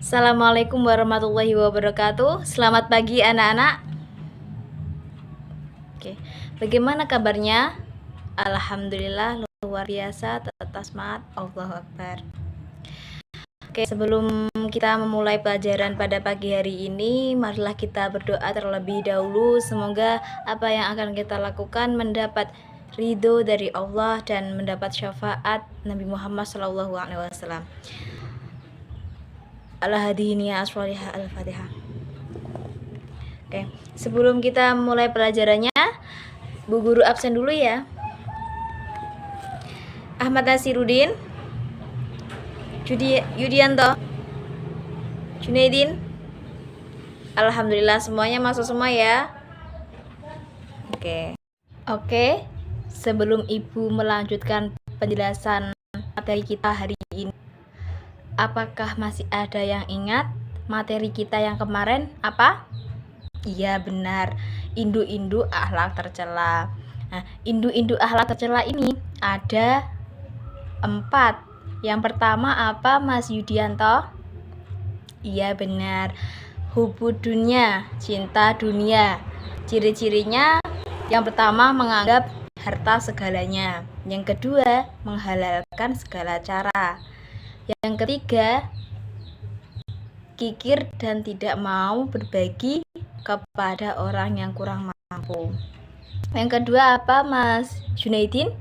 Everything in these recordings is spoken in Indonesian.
Assalamualaikum warahmatullahi wabarakatuh. Selamat pagi anak-anak. Oke, bagaimana kabarnya? Alhamdulillah luar biasa, tetap semangat. Allahu Akbar. Oke, sebelum kita memulai pelajaran pada pagi hari ini, marilah kita berdoa terlebih dahulu. Semoga apa yang akan kita lakukan mendapat ridho dari Allah dan mendapat syafaat Nabi Muhammad SAW. Al-Hadini Aswalihah Al-Fatihah. Oke, sebelum kita mulai pelajarannya, Bu Guru absen dulu ya. Ahmad Nasirudin, Yudianto, Junaidin. Alhamdulillah semuanya masuk semua ya. Oke. Sebelum Ibu melanjutkan penjelasan materi kita hari ini, apakah masih ada yang ingat materi kita yang kemarin apa? Iya benar, induk-induk akhlak tercela. Nah, induk-induk akhlak tercela ini ada 4. Yang pertama apa Mas Yudianto? Iya benar, hubud dunia, cinta dunia. Ciri-cirinya yang pertama menganggap harta segalanya. Yang kedua menghalalkan segala cara. Yang ketiga kikir dan tidak mau berbagi kepada orang yang kurang mampu. Yang kedua apa Mas Junaidin?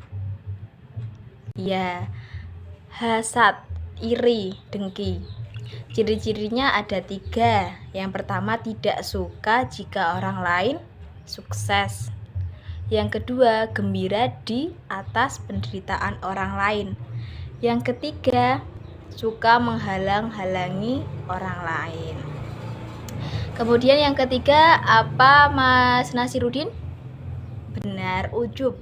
Ya, hasad, iri, dengki. Ciri-cirinya ada 3. Yang pertama tidak suka jika orang lain sukses. Yang kedua gembira di atas penderitaan orang lain. Yang ketiga suka menghalang-halangi orang lain. Kemudian yang ketiga apa Mas Nasirudin? Benar, ujub.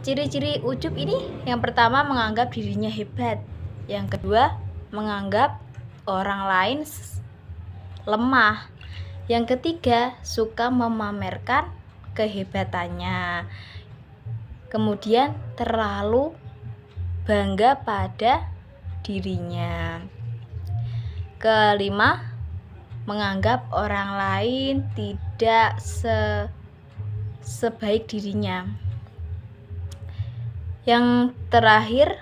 Ciri-ciri ujub ini yang pertama menganggap dirinya hebat. Yang kedua menganggap orang lain lemah. Yang ketiga suka memamerkan kehebatannya. Kemudian terlalu bangga pada dirinya. Kelima, menganggap orang lain tidak sebaik dirinya. Yang terakhir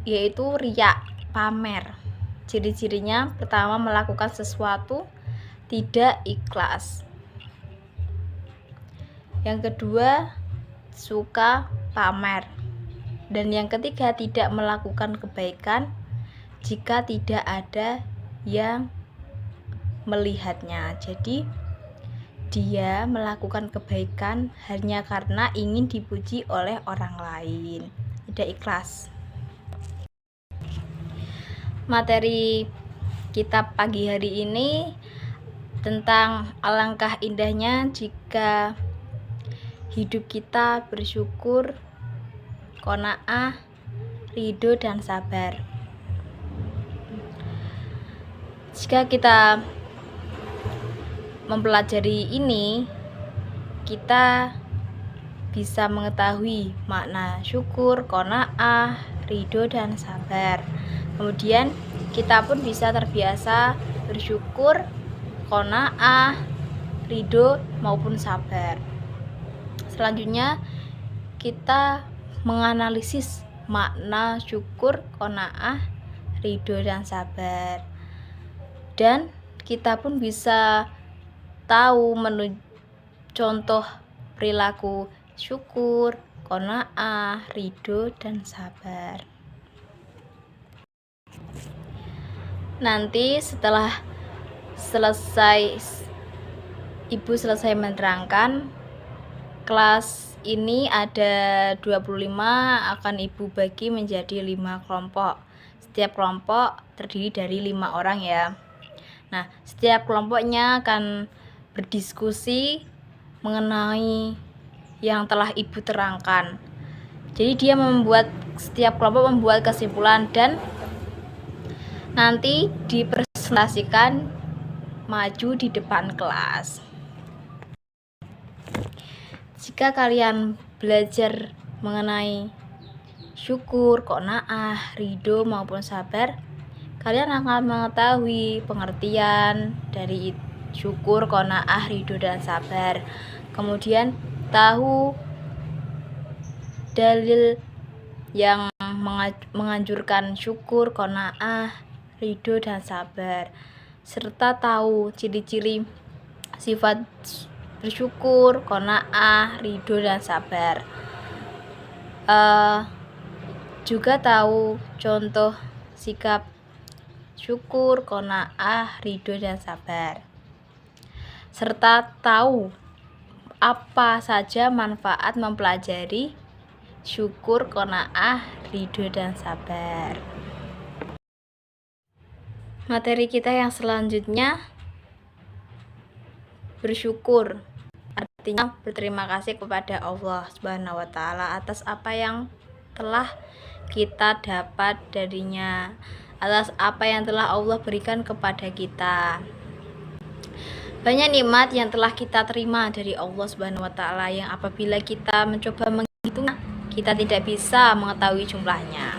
yaitu riya, pamer. Ciri-cirinya pertama melakukan sesuatu tidak ikhlas. Yang kedua suka pamer. Dan yang ketiga tidak melakukan kebaikan jika tidak ada yang melihatnya. Jadi dia melakukan kebaikan hanya karena ingin dipuji oleh orang lain, tidak ikhlas. Materi kita pagi hari ini tentang alangkah indahnya jika hidup kita bersyukur, qanaah, ridho dan sabar. Jika kita mempelajari ini, kita bisa mengetahui makna syukur, qanaah, ridho dan sabar. Kemudian kita pun bisa terbiasa bersyukur, qanaah, ridho maupun sabar. Selanjutnya kita menganalisis makna syukur, qanaah, ridho dan sabar. Dan kita pun bisa tahu contoh perilaku syukur, qanaah, ridho dan sabar. Nanti setelah Ibu selesai menerangkan, kelas ini ada 25, akan Ibu bagi menjadi 5 kelompok. Setiap kelompok terdiri dari 5 orang ya. Nah, setiap kelompoknya akan berdiskusi mengenai yang telah Ibu terangkan. Jadi setiap kelompok membuat kesimpulan dan nanti dipresentasikan maju di depan kelas. Jika kalian belajar mengenai syukur, qanaah, ridho maupun sabar, kalian akan mengetahui pengertian dari syukur, qanaah, ridho, dan sabar. Kemudian tahu dalil yang menganjurkan syukur, qanaah, ridho, dan sabar, serta tahu ciri-ciri sifat bersyukur, qanaah, ridho, dan sabar. Juga tahu contoh sikap syukur, qanaah, ridho, dan sabar, serta tahu apa saja manfaat mempelajari syukur, qanaah, ridho, dan sabar. Materi kita yang selanjutnya bersyukur, artinya berterima kasih kepada Allah Subhanahu wa Ta'ala atas apa yang telah kita dapat darinya, atas apa yang telah Allah berikan kepada kita. Banyak nikmat yang telah kita terima dari Allah Subhanahu wa Ta'ala yang apabila kita mencoba menghitungnya, kita tidak bisa mengetahui jumlahnya.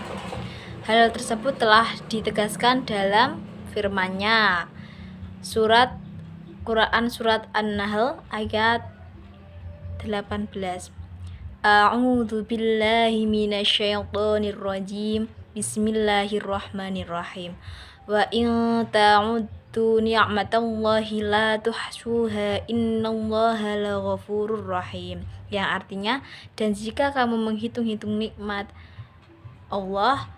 Hal tersebut telah ditegaskan dalam firman-Nya, surat Quran surat An-Nahl ayat 18. A'udzu billahi minasyaitonir rajim. Bismillahirrahmanirrahim. Wa in ta'uddu ni'matallahi la tuhsuha innallaha laghafurur rahim. Yang artinya, dan jika kamu menghitung-hitung nikmat Allah,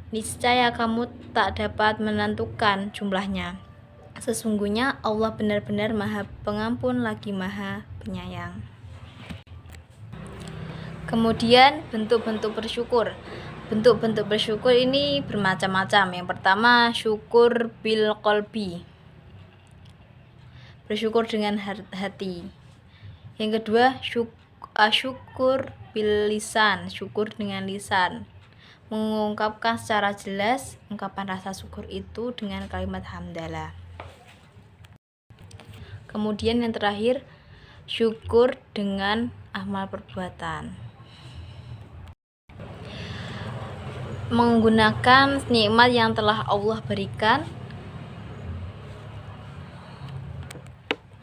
niscaya kamu tak dapat menentukan jumlahnya. Sesungguhnya Allah benar-benar Maha Pengampun lagi Maha Penyayang. Kemudian bentuk-bentuk bersyukur. Bentuk-bentuk bersyukur ini bermacam-macam. Yang pertama, syukur bil qalbi, bersyukur dengan hati. Yang kedua, syukur bil lisan, syukur dengan lisan, mengungkapkan secara jelas ungkapan rasa syukur itu dengan kalimat hamdalah. Kemudian yang terakhir, syukur dengan amal perbuatan, menggunakan nikmat yang telah Allah berikan,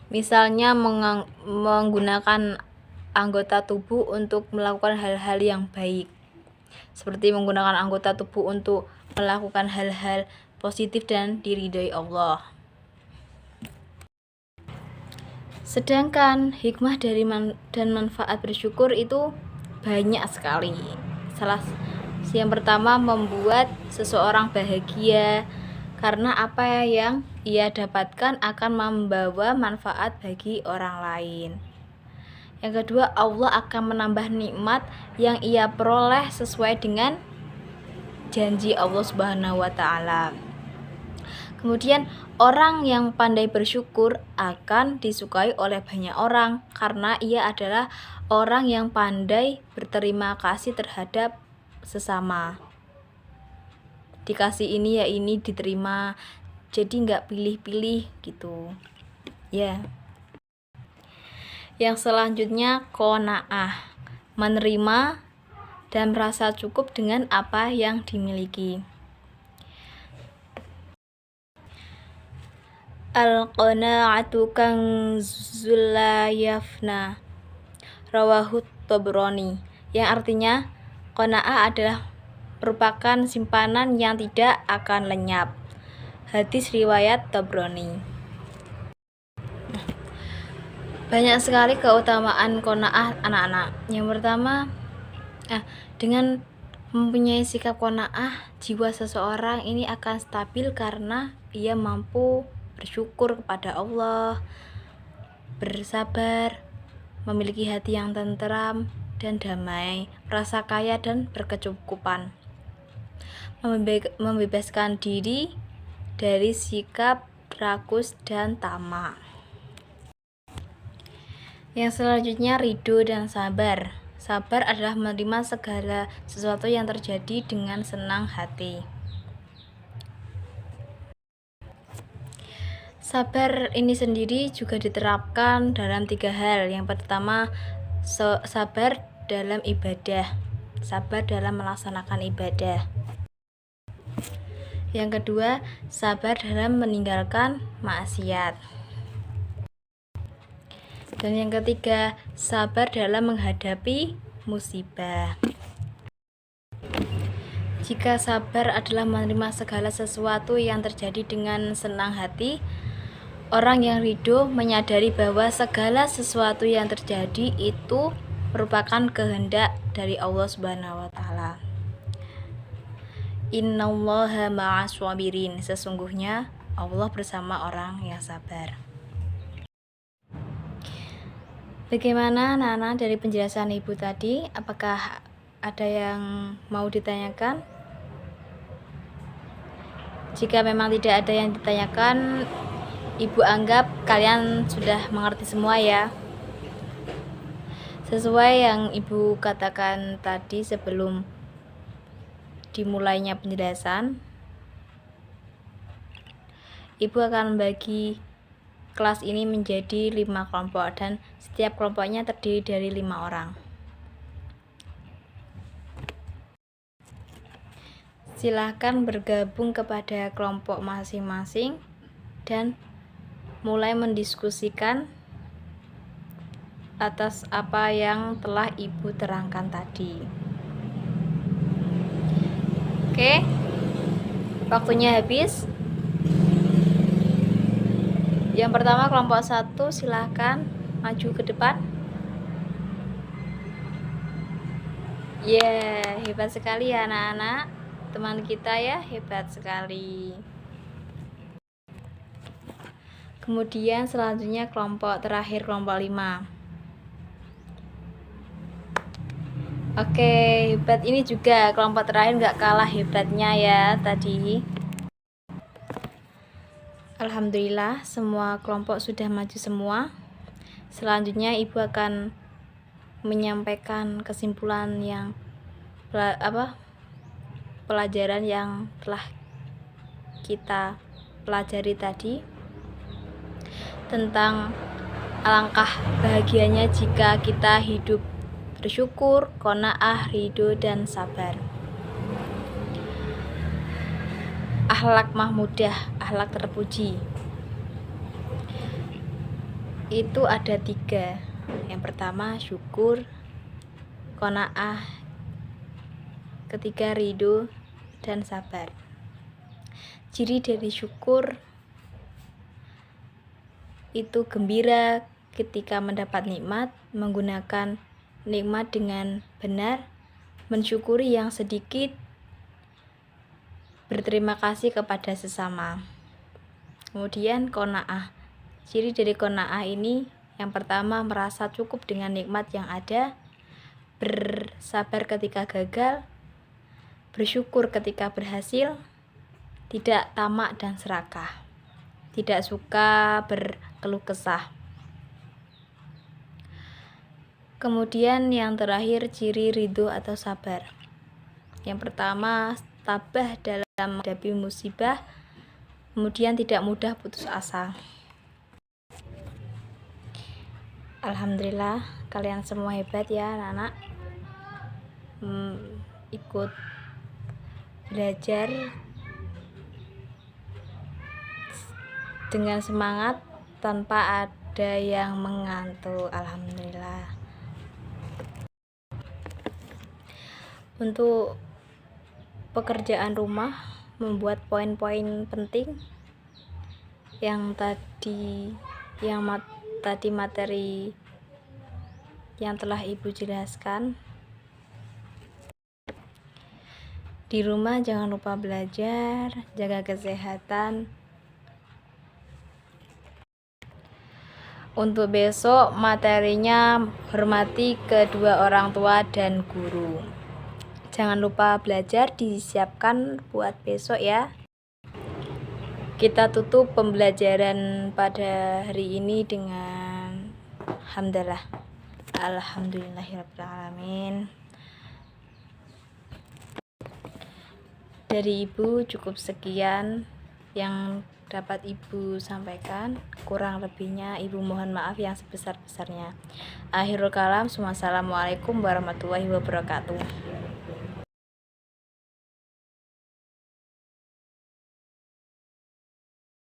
misalnya menggunakan anggota tubuh untuk melakukan hal-hal yang baik, seperti menggunakan anggota tubuh untuk melakukan hal-hal positif dan diridhoi Allah. Sedangkan hikmah dari dan manfaat bersyukur itu banyak sekali. Yang pertama, membuat seseorang bahagia karena apa yang ia dapatkan akan membawa manfaat bagi orang lain. Yang kedua, Allah akan menambah nikmat yang ia peroleh sesuai dengan janji Allah Subhanahu wa Ta'ala. Kemudian, orang yang pandai bersyukur akan disukai oleh banyak orang karena ia adalah orang yang pandai berterima kasih terhadap sesama. Dikasih ini ya ini, diterima, jadi nggak pilih-pilih gitu ya. Yang selanjutnya, qanaah, menerima dan merasa cukup dengan apa yang dimiliki. Al-qanaa'atu kanzul la yafna, rawahu Tabrani, yang artinya qanaah adalah merupakan simpanan yang tidak akan lenyap. Hadis riwayat Tabrani. Banyak sekali keutamaan qanaah anak-anak. Yang pertama, dengan mempunyai sikap qanaah, jiwa seseorang ini akan stabil karena ia mampu bersyukur kepada Allah, bersabar, memiliki hati yang tenteram dan damai, merasa kaya dan berkecukupan, membebaskan diri dari sikap rakus dan tamak. Yang selanjutnya, ridho dan sabar. Sabar adalah menerima segala sesuatu yang terjadi dengan senang hati. Sabar ini sendiri juga diterapkan dalam 3 hal. Yang pertama, sabar dalam ibadah, sabar dalam melaksanakan ibadah. Yang kedua, sabar dalam meninggalkan maksiat. Dan yang ketiga, sabar dalam menghadapi musibah. Jika sabar adalah menerima segala sesuatu yang terjadi dengan senang hati, orang yang ridho menyadari bahwa segala sesuatu yang terjadi itu merupakan kehendak dari Allah Subhanahu wa taala. Innallaha ma'as sabirin. Sesungguhnya Allah bersama orang yang sabar. Bagaimana Nana dari penjelasan Ibu tadi? Apakah ada yang mau ditanyakan? Jika memang tidak ada yang ditanyakan, Ibu anggap kalian sudah mengerti semua ya. Sesuai yang Ibu katakan tadi sebelum dimulainya penjelasan, Ibu akan membagi kelas ini menjadi 5 kelompok dan setiap kelompoknya terdiri dari 5 orang. Silahkan bergabung kepada kelompok masing-masing dan mulai mendiskusikan atas apa yang telah Ibu terangkan tadi. Oke, waktunya habis. Yang pertama kelompok 1, silahkan maju ke depan. Hebat sekali ya anak-anak. Teman kita ya, hebat sekali. Kemudian selanjutnya kelompok terakhir, kelompok 5. Oke, hebat. Ini juga kelompok terakhir gak kalah hebatnya ya tadi. Alhamdulillah semua kelompok sudah maju semua. Selanjutnya Ibu akan menyampaikan kesimpulan yang pelajaran yang telah kita pelajari tadi tentang alangkah bahagianya jika kita hidup bersyukur, qanaah, ridho, dan sabar. Akhlak mahmudah, akhlak terpuji, itu ada 3. Yang pertama syukur, qanaah, ketiga ridho dan sabar. Ciri dari syukur itu gembira ketika mendapat nikmat, menggunakan nikmat dengan benar, mensyukuri yang sedikit, berterima kasih kepada sesama. Kemudian qanaah. Ciri dari qanaah ini yang pertama merasa cukup dengan nikmat yang ada, bersabar ketika gagal, bersyukur ketika berhasil, tidak tamak dan serakah, tidak suka berkeluh kesah. Kemudian yang terakhir ciri ridho atau sabar. Yang pertama tabah dalam menghadapi musibah, kemudian tidak mudah putus asa. Alhamdulillah kalian semua hebat ya anak-anak. Ikut belajar dengan semangat tanpa ada yang mengantuk. Alhamdulillah. Untuk pekerjaan rumah, membuat poin-poin penting yang tadi materi yang telah Ibu jelaskan. Di rumah jangan lupa belajar, jaga kesehatan. Untuk besok materinya hormati kedua orang tua dan guru. Jangan lupa belajar, disiapkan buat besok ya. Kita tutup pembelajaran pada hari ini dengan hamdalah. Alhamdulillahirrahmanirrahim. Dari Ibu cukup sekian yang dapat Ibu sampaikan. Kurang lebihnya Ibu mohon maaf yang sebesar-besarnya. Akhirul kalam, wassalamualaikum warahmatullahi wabarakatuh.